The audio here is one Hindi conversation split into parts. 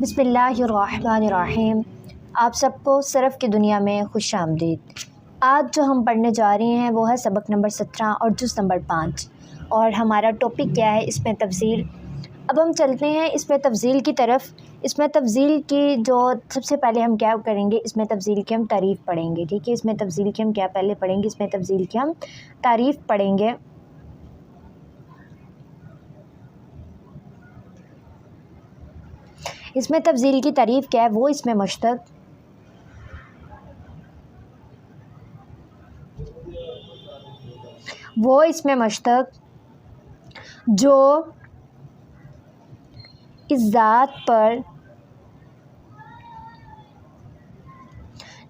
बिस्मिल्लाहिर्रहमानिर्रहीम। आप सबको सरफ़ की दुनिया में खुश आमदीद। आज जो हम पढ़ने जा रहे हैं वो है सबक नंबर 17 और जुज़ नंबर 5। और हमारा टॉपिक क्या है इसमें तफ़सील। अब हम चलते हैं इसमें तफ़सील की तरफ। इसमें तफ़सील की जो सबसे पहले हम क्या करेंगे, इसमें तफ़सील की हम तारीफ़ पढ़ेंगे। ठीक है, इसमें तफ़सील की हम क्या पहले पढ़ेंगे, इसमें तफ़सील की हम तारीफ़ पढ़ेंगे। इसमें तफ़सील की तारीफ़ क्या है वो इसमें मुश्तक़ जो इस ज़ात पर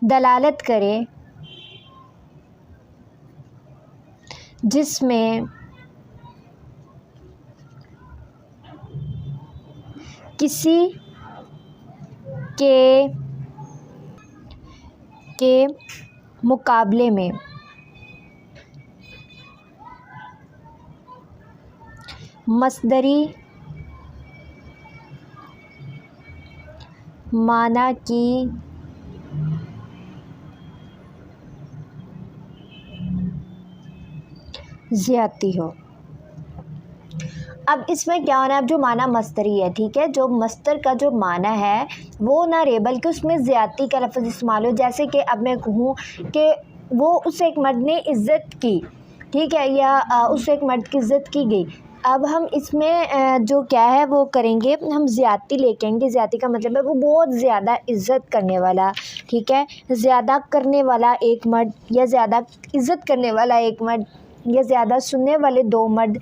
दलालत करे जिसमें किसी के मुकाबले में मस्दरी माना की ज़्यादती हो। अब इसमें क्या होना है, अब जो माना मस्दरी है, ठीक है, जो मस्दर का जो माना है वो ना रहे बल्कि उसमें ज़्यादती का लफ्ज़ इस्तेमाल हो। जैसे कि अब मैं कहूँ कि वो उस एक मर्द ने इज़्ज़त की, ठीक है, या उस एक मर्द की इज़्ज़त की गई। अब हम इसमें जो क्या है वो करेंगे, हम ज़्यादती लेके आएंगे। ज़्यादती का मतलब है वो बहुत ज़्यादा इज़्ज़त करने वाला, ठीक है, ज़्यादा करने वाला एक मर्द, या ज़्यादा इज़्ज़त करने वाला एक मर्द, या ज़्यादा सुनने वाले दो मर्द,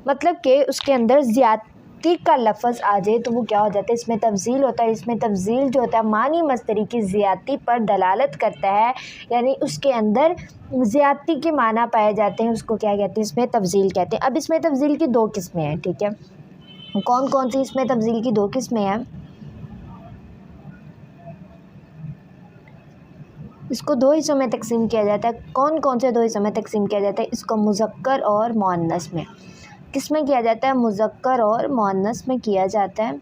मतलब कि उसके अंदर ज़्यादती का लफ्ज़ आ जाए तो वो क्या हो जाता है, इसमें तफ़ज़ील होता है। इसमें तफ़ज़ील जो होता है मानी मस्दरी की ज़्यादती पर दलालत करता है, यानी उसके अंदर ज़्यादती के माना पाए जाते हैं, उसको क्या कहते हैं, इसमें तफ़ज़ील कहते हैं। अब इसमें तफ़ज़ील की दो किस्में हैं, ठीक है, कौन कौन सी इसमें तफ़ज़ील की दो किस्में हैं, इसको दो हिस्सों में तकसीम किया जाता है। कौन कौन से दो हिस्सों में तकसीम किया जाता है, इसको मुज़क्कर और मुअन्नस में, किसमें किया जाता है, मुज़क्कर और मुअन्नस में किया जाता है।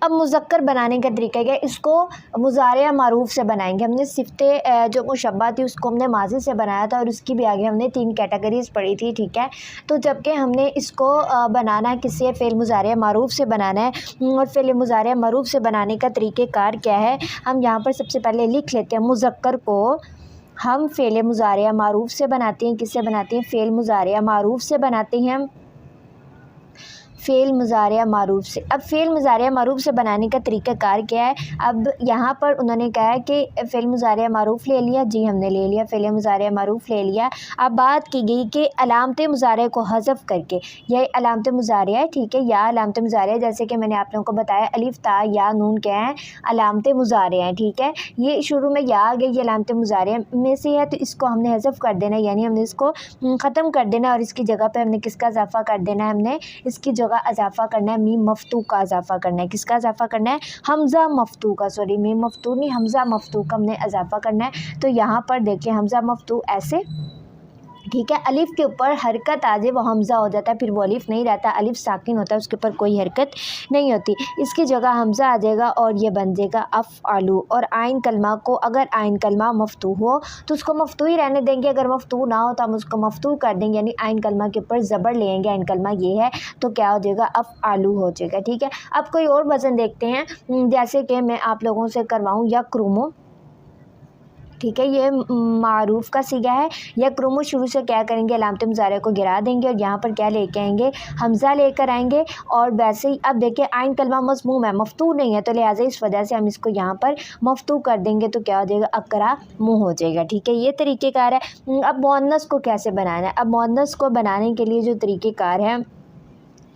अब मुज़क्कर बनाने का तरीका क्या है, इसको मुज़ारे मारूफ़ से बनाएंगे। हमने सिफ़्ते जो मुशब्बा थी उसको हमने माज़ी से बनाया था और उसकी भी आगे हमने 3 कैटेगरीज़ पढ़ी थी, ठीक है। तो जबकि हमने इसको बनाना किसी फ़ेल मुज़ारे मारूफ़ से बनाना है, और फ़ेल मुज़ारे मारूफ़ से बनाने का तरीक़ेकार क्या है, हम यहाँ पर सबसे पहले लिख लेते हैं। मुज़क्कर को हम फ़ेल मुज़ारे मारूफ़ से बनाते हैं, किससे बनाते हैं, फ़ेल मुज़ारे मारूफ़ से बनाते हैं, फ़ेल मुज़ारे मारूफ़ से। अब फ़ेल मुज़ारे मारूफ़ से बनाने का तरीक़ाकार क्या है, अब यहाँ पर उन्होंने कहा है कि फ़ेल मुज़ारे मारूफ़ ले लिया, जी हमने ले लिया, फ़ेल मुज़ारे मारूफ़ ले लिया। अब बात की गई कि अलामत मुज़ारे को हज़फ़ करके, यह अलामत मुज़ारे है, ठीक है, या अलामत मुज़ारे, जैसे कि मैंने आप लोगों को बताया अलिफ़ ता या नून क्या है, अलामत मुज़ारे हैं, ठीक है। ये शुरू में या आ गई, ये अलामत मुज़ारे में से है, तो इसको हमने हज़फ़ कर देना है, यानी हमने इसको ख़त्म कर देना है, और इसकी जगह पर हमने किसका इज़ाफ़ा कर देना है, हमने इसकी जगह इज़ाफ़ा करना है मीम मफ़तू का इज़ाफ़ा करना है। किसका इज़ाफ़ा करना है, हमज़ा मफ़तू का, सॉरी मीम मफ़तू नहीं, हमज़ा मफ़तू का हमने इज़ाफ़ा करना है। तो यहाँ पर देखिए हमज़ा मफ़तू ऐसे, ठीक है, अलिफ़ के ऊपर हरकत आ जाए वो हमज़ा हो जाता है, फिर वो अलिफ़ नहीं रहता, अलिफ़ साकिन होता है, उसके ऊपर कोई हरकत नहीं होती, इसकी जगह हमज़ा आ जाएगा और ये बन जाएगा अफ़अलू। और आइन कलमा को, अगर आइन कलमा मफ़तू हो तो उसको मफ़तू ही रहने देंगे, अगर मफ़तू ना हो तो हम उसको मफ़तू कर देंगे, यानी आइन कलमा के ऊपर ज़बर लेंगे, आइन कलमा ये है तो क्या हो जाएगा, अफ़अलू हो जाएगा, ठीक है। अब कोई और वज़न देखते हैं, जैसे कि मैं आप लोगों से करवाऊँ यकरुमु, ठीक है, ये मारूफ़ का सीगा है। यकरुमु शुरू से क्या करेंगे, अलामत मुज़ारे को गिरा देंगे और यहाँ पर क्या लेके आएंगे, हमज़ा लेकर आएंगे। और वैसे ही अब देखिए आइन कलमा मज़मूम है, मफ़तू नहीं है, तो लिहाजा इस वजह से हम इसको यहाँ पर मफ़तू कर देंगे, तो क्या हो जाएगा, अकरा मुँह हो जाएगा, ठीक है, ये तरीक़ेकार है। अब मुअन्नस को कैसे बनाना है, अब मुअन्नस को बनाने के लिए जो तरीक़ेकार है,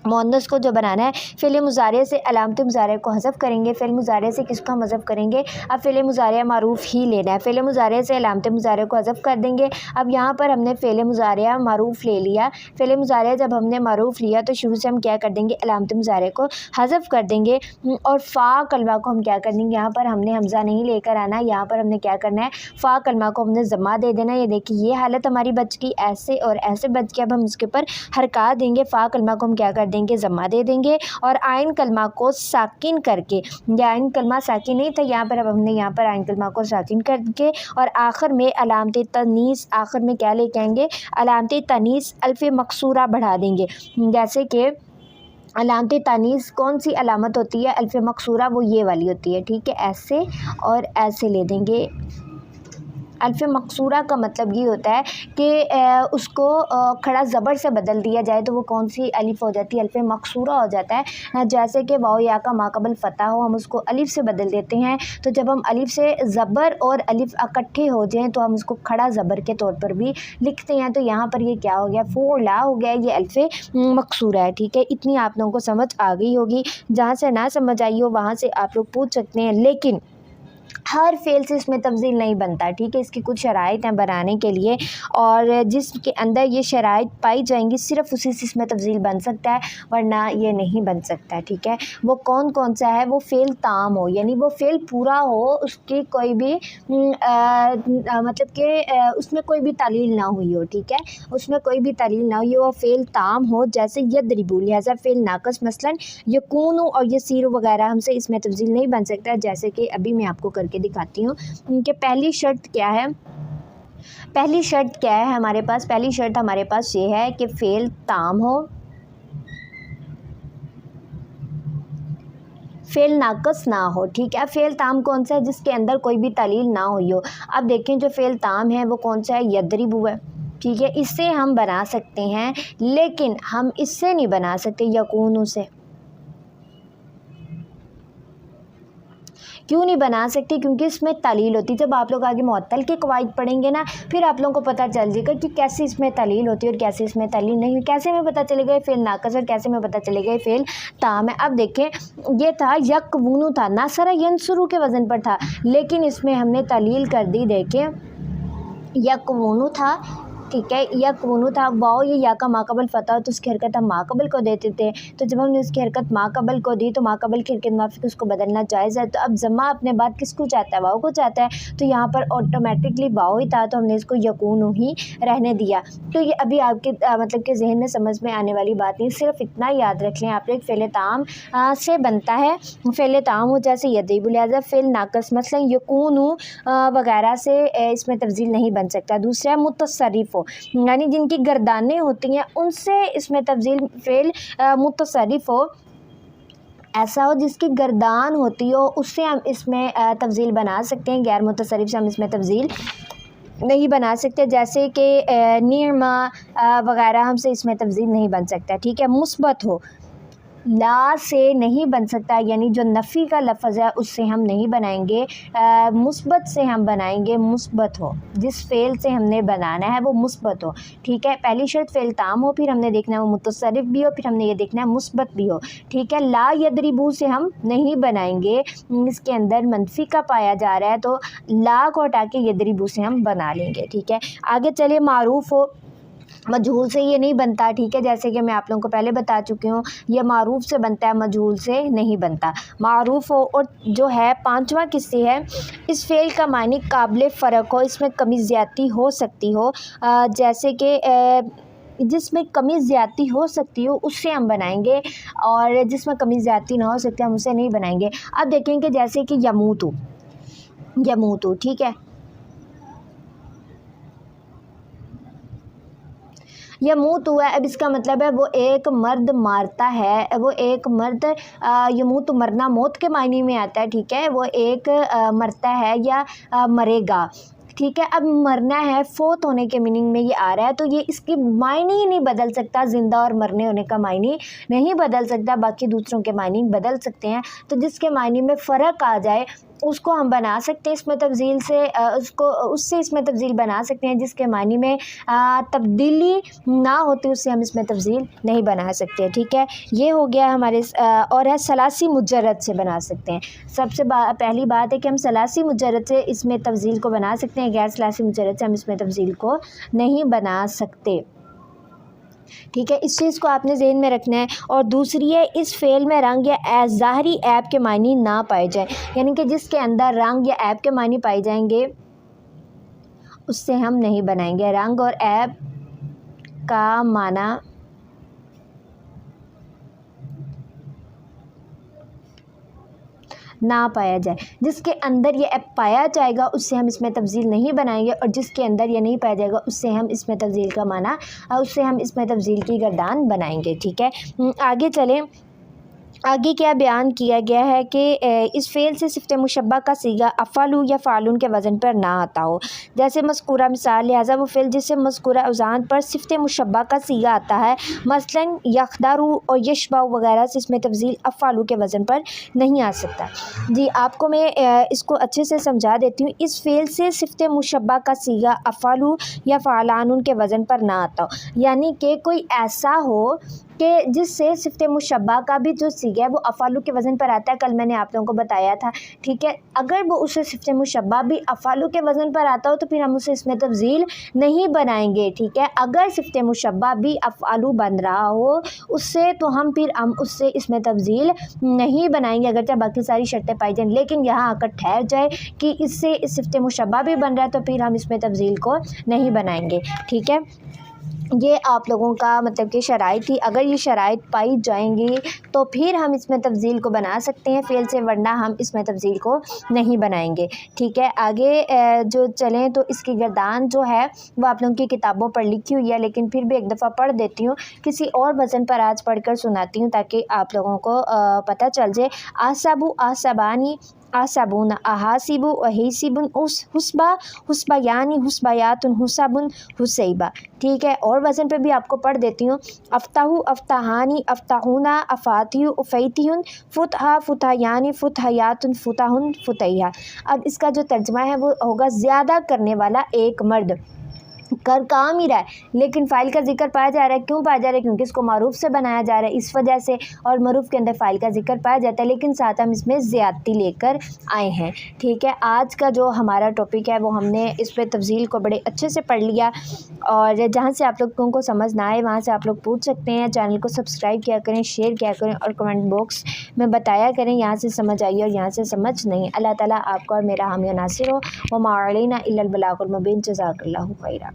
मुअन्नस को जो बनाना है, फ़ेल मुज़ारे से अलामत मुज़ारे को हज़फ़ करेंगे, फ़ेल मुज़ारे से किसको हम हज़फ़ करेंगे, अब फ़ेल मुज़ारे मारूफ़ ही लेना है, फ़ेल मुज़ारे से अलामत मुज़ारे को हज़फ़ कर देंगे। अब यहाँ पर हमने फ़ेल मुज़ारे मारूफ़ ले लिया, फ़ेल मुज़ारे जब हमने मारूफ़ लिया तो शुरू से हम क्या कर देंगे, अलामत मुज़ारे को हज़फ़ कर देंगे। और फ़ा कलमा को हम क्या कर देंगे, यहाँ पर हमने हमज़ा नहीं लेकर आना, यहाँ पर हमने क्या करना है, फ़ा कलमा को हमने ज़मा दे देना। ये देखिए ये हालत हमारी बच गई, ऐसे और ऐसे बच के अब हम इसके ऊपर हरका देंगे, फ़ा कलमा को हम क्या कर देंगे, ज़म्मा दे देंगे और आइन कलमा को साकिन करके, या आइन कलमा साकिन नहीं था यहाँ पर, अब हमने यहाँ पर आइन कलमा को साकिन करके और आखिर में अलामत तनीस, आखिर में क्या लेके आएंगे, अलामत तनीस अल्फ़ मकसूरा बढ़ा देंगे। जैसे कि अलामत तानीस कौन सी अलामत होती है, अल्फ़ मकसूरा, वो ये वाली होती है, ठीक है, ऐसे और ऐसे ले देंगे। अल्फ़ मकसूरा का मतलब ये होता है कि उसको खड़ा ज़बर से बदल दिया जाए तो वो कौन सी अलिफ़ हो जाती है, अल्फ़ मकसूरा हो जाता है। जैसे कि वाव या का माक़बल फ़तह हो, हम उसको अलिफ़ से बदल देते हैं, तो जब हम अलिफ़ से ज़बर और अलिफ़ इकट्ठे हो जाएं तो हम उसको खड़ा ज़बर के तौर पर भी लिखते हैं। तो यहाँ पर ये क्या हो गया, फ़ुअला हो गया, ये अल्फ़ मकसूरा है, ठीक है। इतनी आप लोगों को समझ आ गई होगी। जहाँ से ना समझ आई हो वहाँ से आप लोग पूछ सकते हैं, लेकिन हर फ़ेल से इसमें तब्दील नहीं बनता, ठीक है। इसकी कुछ शराइत हैं बनाने के लिए, और जिसके अंदर ये शराइत पाई जाएंगी सिर्फ़ उसी से इसमें तब्दील बन सकता है, वरना ये नहीं बन सकता, ठीक है। वो कौन कौन सा है, वो फ़ेल ताम हो, यानी वो फ़ेल पूरा हो, उसकी कोई भी मतलब कि उसमें कोई भी तालील ना हुई हो, ठीक है, उसमें कोई भी तालील ना हुई हो, वो फ़ेल ताम हो। जैसे यदरिबु, लिहाजा फ़ेल नाक़िस मसलन यकूनु और यसीरु वगैरह हमसे इसमें तब्दील नहीं बन सकता। जैसे कि अभी मैं आपको करके दिखाती हूँ कि पहली शर्त क्या है, पहली शर्त क्या है हमारे पास, पहली शर्त हमारे पास ये है कि फ़ेल ताम हो, फ़ेल नाक़िस ना हो, ठीक है। फ़ेल ताम कौन सा है, जिसके अंदर कोई भी तालील ना हुई हो। अब देखें जो फ़ेल ताम है वो कौन सा है, यदरिबु है, ठीक है। इससे हम बना सकते हैं, लेकिन हम इससे नहीं बना सकते, यकूनु से। क्यों नहीं बना सकते, क्योंकि इसमें तालील होती है। जब आप लोग आगे मुअत्तल के कवाइद पढ़ेंगे ना, फिर आप लोगों को पता चल जाएगा कि कैसे इसमें तालील होती है और कैसे इसमें तालील नहीं, कैसे में पता चलेगा ये फ़ेल नाक़िस और कैसे में पता चलेगा ये फ़ेल ताम है। अब देखें, ये था यकवुनु था, नासरा यंसुरु के वज़न पर था, लेकिन इसमें हमने तालील कर दी। देखें, यकवुनु था, ठीक है, यकवुनु था, वाओ ये या का माक़बल फ़तह, तो उसकी हरकत हम माक़बल को देते थे, तो जब हमने उसकी हरकत माक़बल को दी तो माक़बल की हरकत माफ़िक उसको बदलना जायज़ है। तो अब ज़म्मा अपने बाद किसको चाहता है, वाओ को चाहता है, तो यहाँ पर ऑटोमेटिकली वाओ ही था, तो हमने इसको यकूनु ही रहने दिया। तो ये अभी आपके मतलब के ज़हन में समझ में आने वाली बात नहीं, सिर्फ इतना याद रख लें आप लोग, फ़ेल ताम से बनता है, फ़ेल ताम हो जैसे यदरिबु, लिहाज़ा फ़ेल नाक़िस मसलन यकूनु वगैरह से इसमें तब्दील नहीं बन सकता। दूसरा है मुतसर्रिफ़ हो, यानी जिनकी गर्दानें होती हैं उनसे इसमें तब्दील फ़ेल मुतसर्रिफ़ हो, ऐसा हो जिसकी गर्दान होती हो, उससे हम इसमें तब्दील बना सकते हैं। गैर मुतसर्रिफ़ से हम इसमें तब्दील नहीं बना सकते, जैसे कि निरमा वगैरह हमसे इसमें तब्दील नहीं बन सकता, ठीक है। मुस्बत हो, ला से नहीं बन सकता, यानी जो नफ़ी का लफ्ज़ है उससे हम नहीं बनाएंगे, मुस्बत से हम बनाएंगे। मुस्बत हो, जिस फ़ेल से हमने बनाना है वो मुस्बत हो, ठीक है। पहली शर्त फ़ेल ताम हो, फिर हमने देखना है वो मुतसर्रिफ़ भी हो, फिर हमने ये देखना है मुस्बत भी हो, ठीक है। ला यदरिबु से हम नहीं बनाएंगे, इसके अंदर मनफ़ी का पाया जा रहा है, तो ला को हटा के यदरिबु से हम बना लेंगे, ठीक है। आगे चलिए, मारूफ़ हो, मजहूल से ये नहीं बनता, ठीक है, जैसे कि मैं आप लोगों को पहले बता चुकी हूँ, ये मारूफ़ से बनता है, मजहूल से नहीं बनता। मारूफ़ हो, और जो है पांचवा किससे है, इस फ़ेल का मानी काबिल फ़र्क हो, इसमें कमी ज़्यादती हो सकती हो, जैसे कि जिसमें कमी ज़्यादती हो सकती हो उससे हम बनाएंगे, और जिसमें कमी ज़्यादती ना हो सकती हम उसे नहीं बनाएंगे। अब देखेंगे जैसे कि यमूतु, यमूतु, ठीक है, यमूत हुआ है, अब इसका मतलब है वो एक मर्द मारता है, वो एक मर्द यमूत मरना मौत के मायने में आता है, ठीक है, वो एक मरता है या मरेगा, ठीक है। अब मरना है, फोत होने के मीनिंग में ये आ रहा है, तो ये इसकी मायने ही नहीं बदल सकता, ज़िंदा और मरने होने का मायने नहीं बदल सकता, बाकी दूसरों के मायने बदल सकते हैं। तो जिसके मायने में फ़र्क आ जाए उसको हम बना सकते हैं इसमें तब्दील से, उसको उससे इसमें तब्दील बना सकते हैं, जिसके मानी में तब्दीली ना होती उससे हम इसमें तब्दील नहीं बना सकते, ठीक है। ये हो गया हमारे और है सलासी मुजर्रद से बना सकते हैं। सबसे पहली बात है कि हम सलासी मुजर्रद से इसमें तब्दील को बना सकते हैं, गैर सलासी मुजर्रद से हम इसमें तब्दील को नहीं बना सकते, ठीक है। इस चीज़ को आपने ज़हन में रखना है। और दूसरी है, इस फ़ेल में रंग या ज़ाहरी ऐब के मानी ना पाए जाए, यानी कि जिसके अंदर रंग या ऐब के मानी पाए जाएंगे उससे हम नहीं बनाएंगे। रंग और ऐब का माना ना पाया जाए। जिसके अंदर ये पाया जाएगा उससे हम इसमें तब्दील नहीं बनाएंगे, और जिसके अंदर ये नहीं पाया जाएगा उससे हम इसमें तब्दील का माना उससे हम इसमें तब्दील की गर्दान बनाएंगे। ठीक है, आगे चलें। आगे क्या बयान किया गया है कि इस फ़ेल से सिफ़्त मुशब्बा का सीगा अफ़अलु या फ़ालुन के वज़न पर ना आता हो। जैसे मज़कूरा मिसाल, लिहाजा वो फ़ेल जिससे मज़कूरा औज़ान पर सिफ़्त मुशब्बा का सीगा आता है, मसलन यख़दरु और यशबअ वग़ैरह से इसमें तफ़ज़ील अफ़अलु के वज़न पर नहीं आ सकता। जी, आपको मैं इसको अच्छे से समझा देती हूँ। इस फ़ेल से सिफ़्त मुशब्बा का सीगा अफ़अलु या फ़अलानुन के वज़न पर ना आता हो, यानी कि कोई ऐसा हो कि जिससे सिफ़्त मुशब्बा का भी जो सीगा है वो अफ़अलु के वज़न पर आता है। कल मैंने आप लोगों को बताया था। ठीक है, अगर वो उसे सिफ़्त मुशब्बा भी अफ़अलु के वज़न पर आता हो तो फिर हम उसे इसमें तब्दील नहीं बनाएंगे। ठीक है, अगर सिफ़्त मुशब्बा भी अफ़अलु बन रहा हो उससे, तो हम उससे इसमें तब्दील नहीं बनाएंगे, अगरचे बाकी सारी शर्तें पाई जाएँ। लेकिन यहाँ आकर ठहर जाए कि इससे सिफ़्त मुशब्बा भी बन रहा है तो फिर हम इसमें तब्दील को नहीं बनाएंगे। ठीक है, ये आप लोगों का मतलब कि शराइत थी। अगर ये शराइत पाई जाएंगी तो फिर हम इसमें तब्दील को बना सकते हैं फ़ेल से, वरना हम इसमें तब्दील को नहीं बनाएंगे। ठीक है, आगे जो चलें तो इसकी गर्दान जो है वो आप लोगों की किताबों पर लिखी हुई है, लेकिन फिर भी एक दफ़ा पढ़ देती हूँ, किसी और वज़न पर आज पढ़ कर सुनाती हूँ ताकि आप लोगों को पता चल जाए। आसाबु आसाबानी आसाबुन अहासिबु अहीसिबुन हुस्बा हुस्बायानी हुस्बायातुन हुसाबुन हुसैबा। ठीक है, और वज़न पे भी आपको पढ़ देती हूँ। अफ्ताहु अफ्ताहानी अफ्ताहुना अफातियु उफ़ैतियुन फुतहा फुतहयानी फुतहयातुन फुतहुन फुतैया। अब इसका जो तर्जुमा है वो होगा ज़्यादा करने वाला एक मर्द। कर काम ही रहा है लेकिन फ़ाइल का जिक्र पाया जा रहा है। क्यों पाया जा रहा है? क्योंकि इसको मारूफ से बनाया जा रहा है, इस वजह से। और मारूफ के अंदर फ़ाइल का जिक्र पाया जाता है, लेकिन साथ हम इसमें ज़्यादती लेकर आए हैं। ठीक है, आज का जो हमारा टॉपिक है वो हमने इस पर तफ़सील को बड़े अच्छे से पढ़ लिया, और जहाँ से आप लोगों को समझ ना आए वहाँ से आप लोग पूछ सकते हैं। चैनल को सब्सक्राइब किया करें, शेयर किया करें और कमेंट बॉक्स में बताया करें यहाँ से समझ आई और यहाँ से समझ नहीं। अल्लाह ताला आपका और मेरा हामी नासिर हो। व मा अलैना इल्लल बलागुल मुबीन। जज़ाकल्लाहु खैरा।